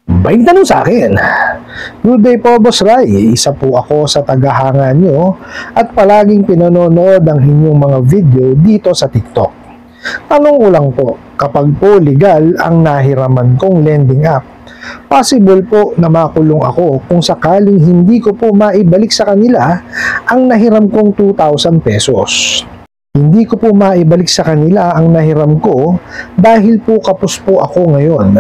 May tanong sa akin. Good day po, Boss Ray. Isa po ako sa tagahanga nyo at palaging pinanonood ang inyong mga video dito sa TikTok. Tanong ko lang po, kapag po legal ang nahiraman kong lending app, possible po na makulong ako kung sakaling hindi ko po maibalik sa kanila ang nahiram kong 2,000 pesos. Hindi ko po maibalik sa kanila ang nahiram ko dahil po kapos po ako ngayon.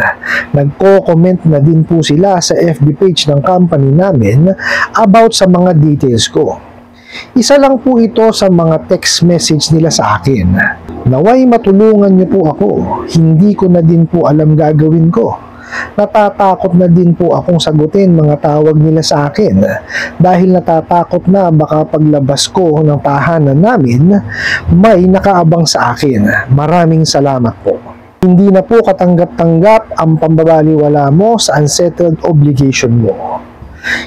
Nagko-comment na din po sila sa FB page ng company namin about sa mga details ko. Isa lang po ito sa mga text message nila sa akin. Naway matulungan niyo po ako. Hindi ko na din po alam gagawin ko. Natatakot na din po akong sagutin mga tawag nila sa akin dahil natatakot na baka paglabas ko ng tahanan namin may nakaabang sa akin. Maraming salamat po. Hindi na po katanggap-tanggap ang pambabaliwala mo sa unsettled obligation mo.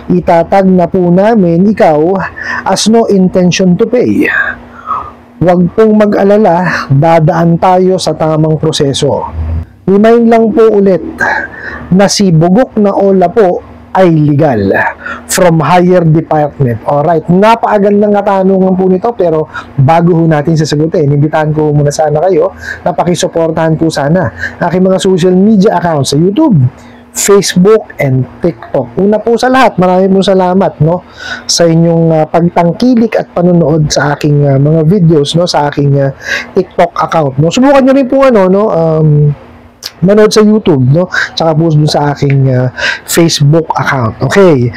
Itatag na po namin ikaw as no intention to pay. Huwag pong mag-alala, dadaan tayo sa tamang proseso. Remind lang po ulit na si Bugok na Ola po ay legal from higher department. Alright, napakagandang katanungan po nito pero bago ho natin sasagutin, imbitahan ko muna sana kayo na pakisuportahan po sana aking mga social media accounts sa YouTube, Facebook, and TikTok. Una po sa lahat, maraming po salamat sa inyong pagtangkilik at panonood sa aking mga videos sa aking TikTok account. Subukan nyo rin po manood sa YouTube, tsaka po dun sa aking Facebook account. Okay.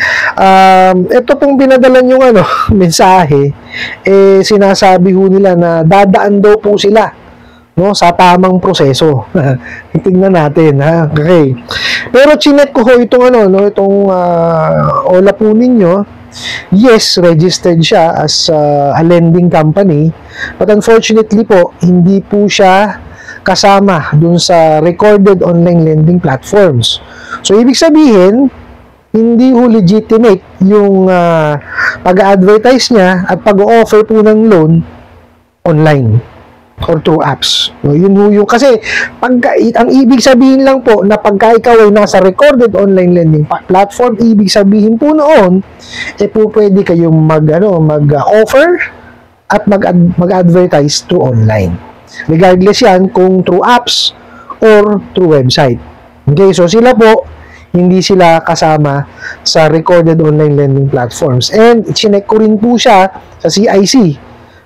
Ito pong pinadala yung mensahe, sinasabi ho nila na dadaan daw po sila sa tamang proseso. Tingnan natin, ha. Okay. Pero chinek ko ho itong itong Ola po ninyo. Yes, registered siya as a lending company, but unfortunately po, hindi po siya kasama dun sa recorded online lending platforms. So, ibig sabihin, hindi ho legitimate yung pag-advertise niya at pag-offer po ng loan online or through apps. So, yun ho yung, kasi ang ibig sabihin lang po na pagka ikaw ay nasa recorded online lending platform, ibig sabihin po noon, po pwede kayong mag-offer at mag-advertise through online. Regardless yan kung through apps or through website. Okay, so sila po, hindi sila kasama sa recorded online lending platforms. And chinek ko rin po siya sa CIC.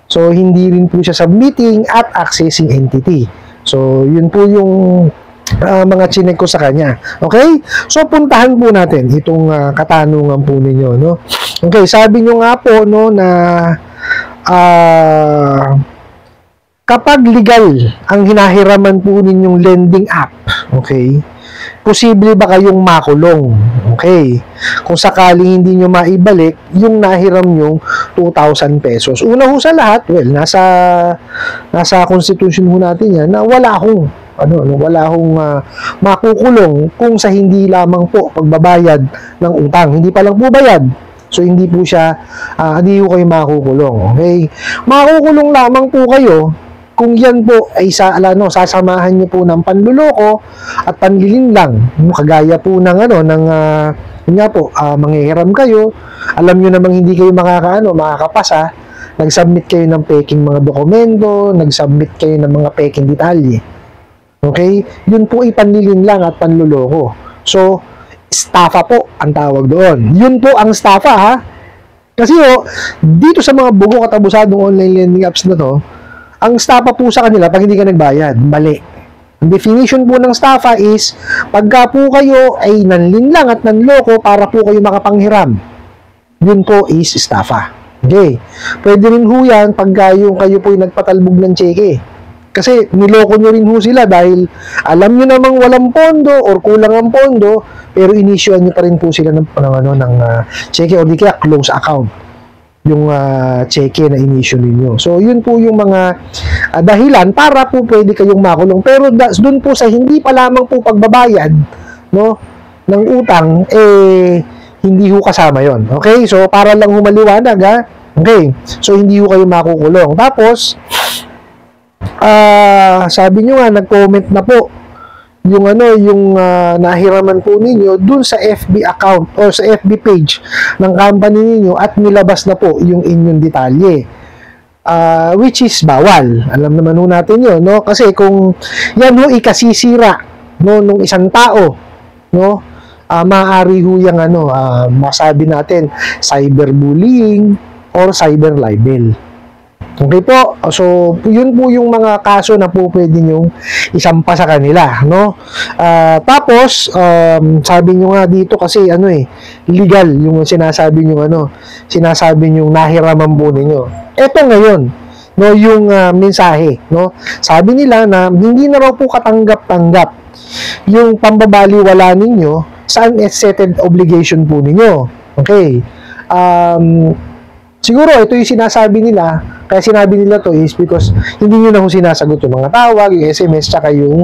So, hindi rin po siya submitting at accessing entity. So, yun po yung mga chinek ko sa kanya. Okay? So, puntahan po natin itong katanungan po ninyo. Okay, sabi nyo nga po na kapag legal ang hinahiraman po ninyong lending app, okay, posible ba kayong makulong? Okay, kung sakaling hindi nyo maibalik yung nahiram nyong 2,000 pesos. Una ho sa lahat, well, nasa constitution ho natin yan na wala akong makukulong kung sa hindi lamang po pagbabayad ng utang. Hindi pa lang po bayad. So, hindi po siya, hindi po kayo makukulong. Okay? Makukulong lamang po kayo kung yan po ay sasamahan niyo po ng panluloko at panlilinlang, kagaya po ng manghihiram kayo, alam niyo namang hindi kayo makakapasa, nag-submit kayo ng peking mga dokumento, nag-submit kayo ng mga peking detalye. Okay? Yun po ay panlilinlang at panluloko. So, estafa po ang tawag doon. Yun po ang estafa, ha? Kasi dito sa mga bugok at abusadong online lending apps na to, ang estafa po sa kanila pag hindi ka nagbayad, mali. Ang definition po ng estafa is pagka po kayo ay nanlinlang at nanloko para po kayo makapanghiram. Yun po is estafa. Okay. Pwede rin ho yan pagka yung kayo po ay nagpatalbog ng cheque. Kasi niloko nyo rin ho sila dahil alam nyo namang walang pondo or kulang ang pondo, pero inisyuan nyo pa rin po sila ng cheque or di kaya close account yung cheque na inisyu ninyo. So, yun po yung mga dahilan para po pwede kayong makulong. Pero doon po sa hindi pa lamang po pagbabayad ng utang, hindi ho kasama yon. Okay? So, para lang humaliwanag, ha? Okay? So, hindi ho kayo makukulong. Tapos, sabi nyo nga, nag-comment na po yung ano, yung nahiraman po ninyo dun sa FB account o sa FB page ng company ninyo at nilabas na po yung inyong detalye. Which is bawal. Alam naman ho natin yun, no? Kasi kung yan ho ikasisira, no, nung isang tao, no, maaari ho yung ano, masabi natin, cyberbullying or cyber libel. Okay po, so yun po yung mga kaso na po pwede nyong isampa sa kanila, no? Tapos, sabi nyo nga dito kasi ano legal yung sinasabi nyo sinasabi nyo nahiraman po ninyo. Eto ngayon, no, yung mensahe, no? Sabi nila na hindi na raw po katanggap-tanggap yung pambabaliwala ninyo sa unaccepted obligation po ninyo. Okay. Siguro ito yung sinasabi nila, kaya sinabi nila to is because hindi nyo na kung sinasagot yung mga tawag, yung SMS, tsaka yung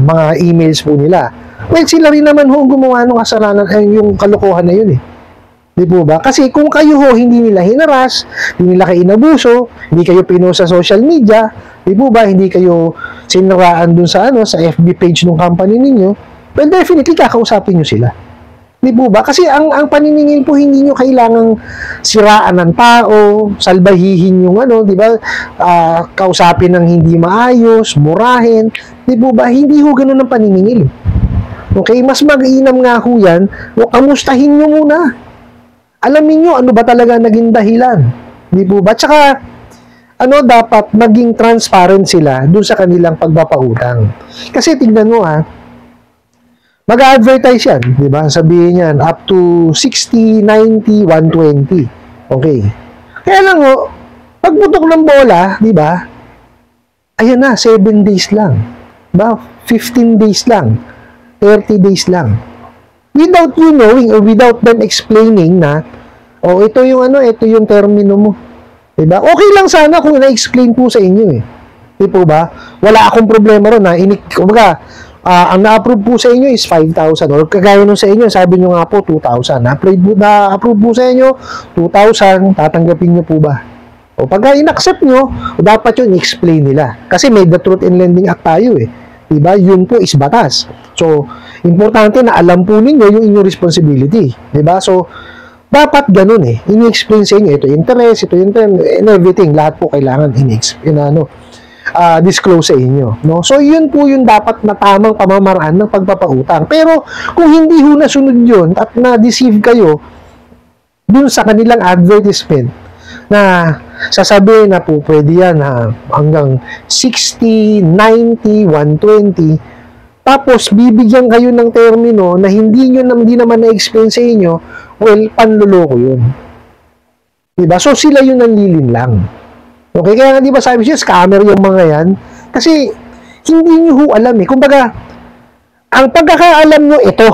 mga emails po nila. Well, sila rin naman ho gumawa ng kasalanan, yung kalokohan na yun Di po ba? Kasi kung kayo ho hindi nila hinaras, hindi nila kayo inabuso, hindi kayo pinost sa social media, di po ba? Hindi kayo sinaraan dun sa sa FB page ng company ninyo, well, definitely kakausapin nyo sila. Di po ba? Kasi ang paniningil po hindi nyo kailangang siraan ng tao, salbahihin yung di ba? Kausapin ng hindi maayos, murahin. Di po ba? Hindi ho ganun ang paniningil. Okay? Mas mag-iinam nga ho yan, kamustahin nyo muna. Alamin nyo ano ba talaga naging dahilan. Di po ba? Tsaka, dapat maging transparent sila dun sa kanilang pagpapautang. Kasi tignan mo mag-advertise yan, di ba? Sabihin yan, up to 60, 90, 120. Okay. Kaya lang pagputok ng bola, di ba? Ayan na, 7 days lang. Ba? 15 days lang. 30 days lang. Without you knowing or without them explaining na, ito yung ito yung termino mo. Di ba? Okay lang sana kung na-explain po sa inyo Di po ba? Wala akong problema ron kumbaga, ang na-approve po sa inyo is 5,000 or kagaya nung sa inyo, sabi nyo nga po 2,000. Na-approve po sa inyo 2,000, tatanggapin nyo po ba? O pagka in-accept nyo, dapat yun i-explain nila. Kasi may the Truth in Lending Act tayo Diba? Yun po is batas. So, importante na alam po ninyo yung inyong responsibility. Diba? So, dapat ganun ini-explain sa inyo, ito yung interest, ito yung term, and everything. Lahat po kailangan disclose sa inyo, no? So, yun po yung dapat na tamang pamamaraan ng pagpapautang. Pero, kung hindi ho nasunod yun at na-deceive kayo dun sa kanilang advertisement na sasabihin na po pwede yan hanggang 60, 90, 120, tapos bibigyan kayo ng termino na hindi naman na-explain sa inyo, well, panluloko yun. Diba? So, sila yung nanlilin lang. Okay, kaya nga di ba sabi siya, scammer yung mga yan? Kasi, hindi nyo ho alam Kumbaga, ang pagkakaalam nyo ito,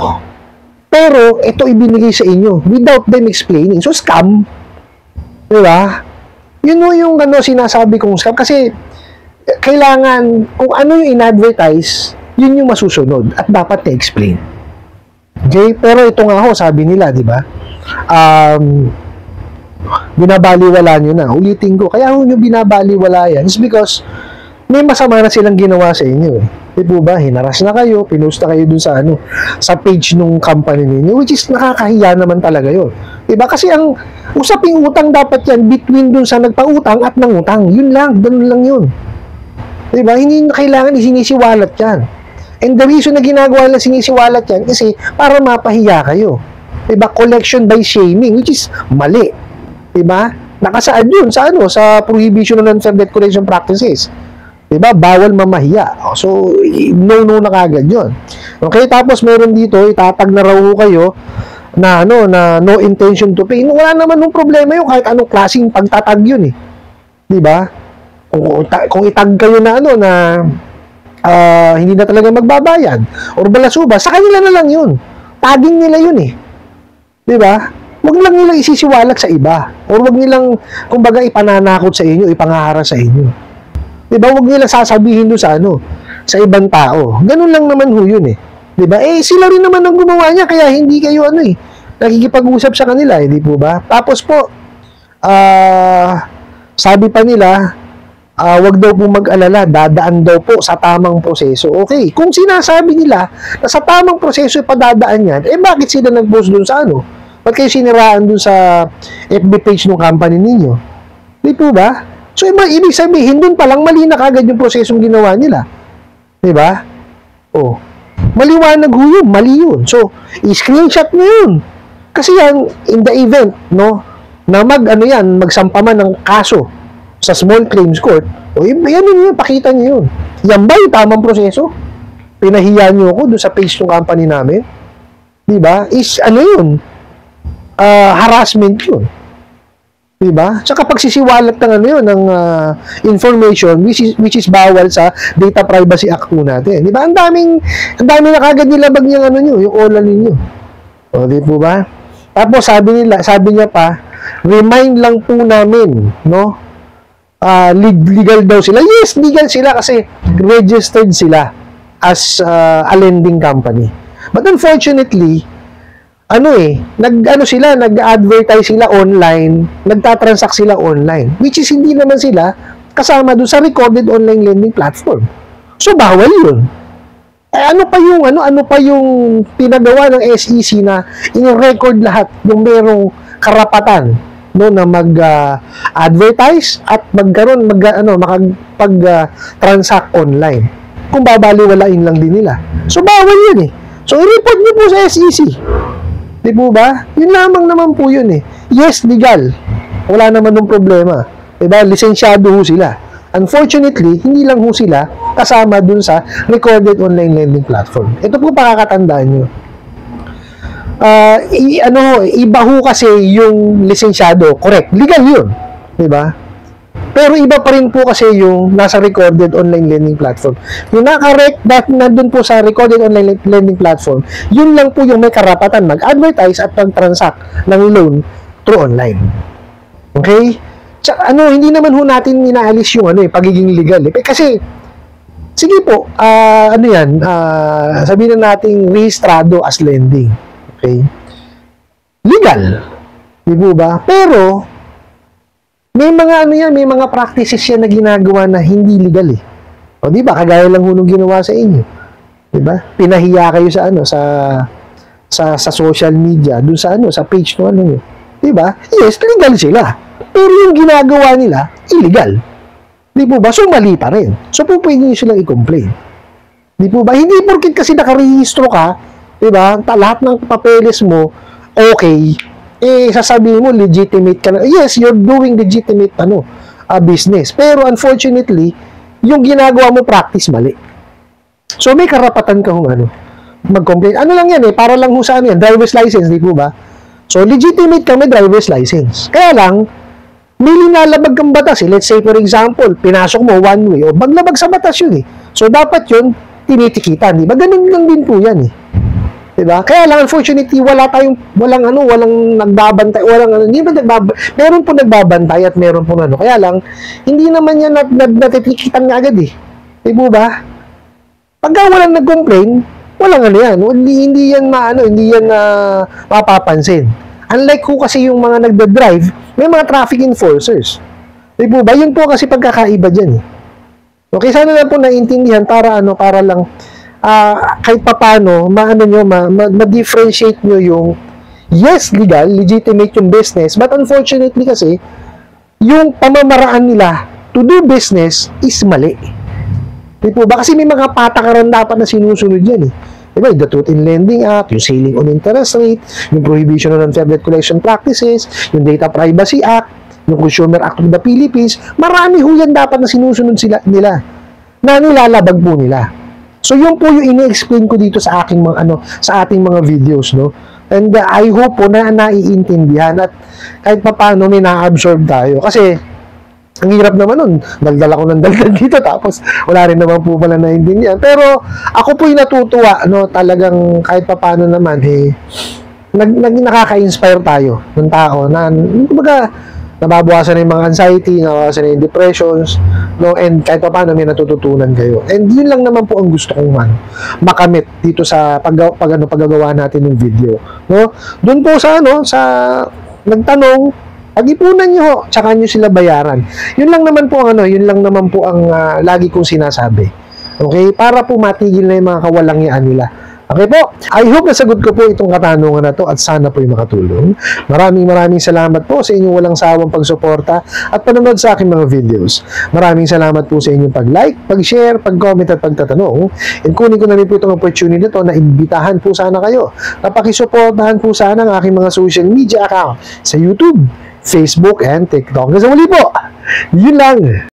pero ito ibinigay sa inyo without them explaining. So, scam. Di ba? Yun ho yung sinasabi kong scam. Kasi, kailangan, kung ano yung in-advertise, yun yung masusunod at dapat na-explain. Okay? Pero ito nga ho, sabi nila, di ba? Binabaliwala nyo na. Ulitin ko, kaya nyo binabaliwala yan is because may masama na silang ginawa sa inyo Di po ba? Hinaras na kayo, pinost na kayo dun sa sa page nung company ninyo, which is nakakahiya naman talaga yun. Diba? Kasi ang usaping utang dapat yan between dun sa nagpautang at nangutang. Yun lang, ganun lang yun. Diba? Hindi kailangan isinisiwalat yan. And the reason na ginagawa na sinisiwalat yan kasi para mapahiya kayo. Diba? Collection by shaming, which is mali. Diba? Nakasaad yun sa sa prohibition of unfair debt collection practices. Diba? Bawal mamahiya. So, no na kagad yun. Okay, tapos meron dito, itatag na raw kayo na na no intention to pay. Wala naman nung problema yun kahit anong klaseng pagtatag yun Diba? Kung itag kayo na na hindi na talaga magbabayad or balasuba, sa kanila na lang yun. Tagging nila yun Diba? Huwag lang nilang isisiwalat sa iba. Or huwag nilang, kumbaga, ipananakot sa inyo, ipangahara sa inyo. Diba? Huwag nilang sasabihin doon sa sa ibang tao. Ganun lang naman ho yun Diba? Sila rin naman ang gumawa niya, kaya hindi kayo nakikipag-usap sa kanila, di po ba? Tapos po, sabi pa nila, wag daw po mag-alala, dadaan daw po sa tamang proseso. Okay, kung sinasabi nila na sa tamang proseso padadaan yan, bakit sila nag-post dun sa ano? Ba't kayo siniraan dun sa FB page ng company ninyo? Di po ba? So, ibig sabihin, dun palang mali na kagad yung prosesong ginawa nila. Di ba? Oh, maliwanag ho yun, mali yun. So, i-screenshot nyo yun. Kasi yan, in the event, no, na magsampaman ng kaso sa small claims court, yan yun, pakita nyo yun. Yan ba yung tamang proseso? Pinahiya nyo ako doon sa page ng company namin? Diba? Yun? Harassment yun. Diba? Tsaka pagsisiwalat ng ng information which is bawal sa Data Privacy Act po natin. Diba? Ang daming na kagad nilabag niyang yung OLA ninyo. O, di po ba? Tapos sabi niya pa, remind lang po namin, no? Legal daw sila. Yes, legal sila kasi registered sila as a lending company. But unfortunately, nag-advertise sila online, nagtatransact sila online, which is hindi naman sila kasama doon sa recorded online lending platform. So, bawal yun. Ano pa yung pinagawa ng SEC na in-record lahat yung merong karapatan na mag-advertise at makapag-transact online. Kung babaliwalain lang din nila. So, bawal yun eh. So, i-report nyo po sa SEC. Di po ba? Yun lamang naman po yun eh. Yes, legal. Wala naman ng problema. Diba? Lisensyado ho sila. Unfortunately, hindi lang ho sila kasama dun sa recorded online lending platform. Ito po pakakatandaan nyo. Iba ho kasi yung lisensyado. Correct. Legal yun. Diba? Pero iba pa rin po kasi yung nasa recorded online lending platform. Yung nakarek, nandun po sa recorded online lending platform, yun lang po yung may karapatan mag-advertise at mag-transact ng loan through online. Okay? Tsaka, hindi naman ho natin inaalis yung pagiging legal. Kasi, sige po, sabihin na natin rehistrado as lending. Okay? Legal. Di po ba? Pero, may mga practices yan na ginagawa na hindi legal eh. O di ba? Kagaya lang hunong ginawa sa inyo. Di ba? Pinahiya kayo sa social media, dun sa page no nyo. Di ba? Yes, legal sila. Pero yung ginagawa nila, illegal. Di po ba? So, mali pa rin. So, pwede nyo silang i-complain. Di po ba? Hindi porkit kasi nakarehistro ka, di ba? Lahat ng papeles mo, okay, sasabihin mo, legitimate ka na. Yes, you're doing legitimate, business. Pero, unfortunately, yung ginagawa mo practice, mali. So, may karapatan ka mag-complain. Lang yan para lang sa driver's license, di po ba? So, legitimate ka, may driver's license. Kaya lang, may linalabag kang batas. Let's say, for example, pinasok mo one way, o maglabag sa batas yun So, dapat yun, tinitikitan, di ba? Ganun lang din po yan Diba? Kaya lang, unfortunately, walang nagbabantay, meron po nagbabantay at meron po Kaya lang, hindi naman yan natitikitan nga agad Diba ba? Pagka walang nag-complain, walang yan. Hindi yan mapapansin. Unlike ko kasi yung mga nagda-drive, may mga traffic enforcers. Diba ba? Yun po kasi pagkakaiba dyan Okay, sana lang po naiintindihan para lang kahit papano, ma-differentiate nyo yung yes, legal, legitimate yung business, but unfortunately kasi, yung pamamaraan nila to do business is mali. Di po ba? Kasi may mga patakaran dapat na sinusunod yan Diba? The Truth in Lending Act, yung Ceiling on Interest Rate, yung Prohibition on Unfair Debt Collection Practices, yung Data Privacy Act, yung Consumer Act of the Philippines, marami ho yan dapat na sinusunod nila, na nilalabag po nila. So, yun po yung ini-explain ko dito sa aking sa ating mga videos, And I hope po na naiintindihan at kahit paano may na-absorb tayo. Kasi, ang hirap naman nun. Daldal ako ng daldal dito tapos wala rin naman po pala naiintindihan. Pero, ako po'y natutuwa, talagang kahit paano naman, nakaka-inspire tayo ng tao na, kumbaga, nababawasan na yung mga anxiety, nababawasan na yung depressions, and kahit pa paano may natututunan kayo. And yun lang naman po ang gusto kong makamit dito sa paggagawa natin ng video. Doon po sa nagtanong, Pag-ipunan nyo ho, tsaka nyo sila bayaran. Yun lang naman po ang lagi kong sinasabi. Okay? Para po matigil na yung mga kawalangyaan nila. Okay po? I hope nasagot ko po itong katanungan na to at sana po yung makatulong. Maraming salamat po sa inyong walang sawang pagsuporta at panonood sa aking mga videos. Maraming salamat po sa inyong pag-like, pag-share, pag-comment at pagtatanong. And kunin ko na rin po itong opportunity nito na imbitahan po sana kayo na pakisuportahan po sana ang aking mga social media account sa YouTube, Facebook, and TikTok. Kasi muli po, yun lang.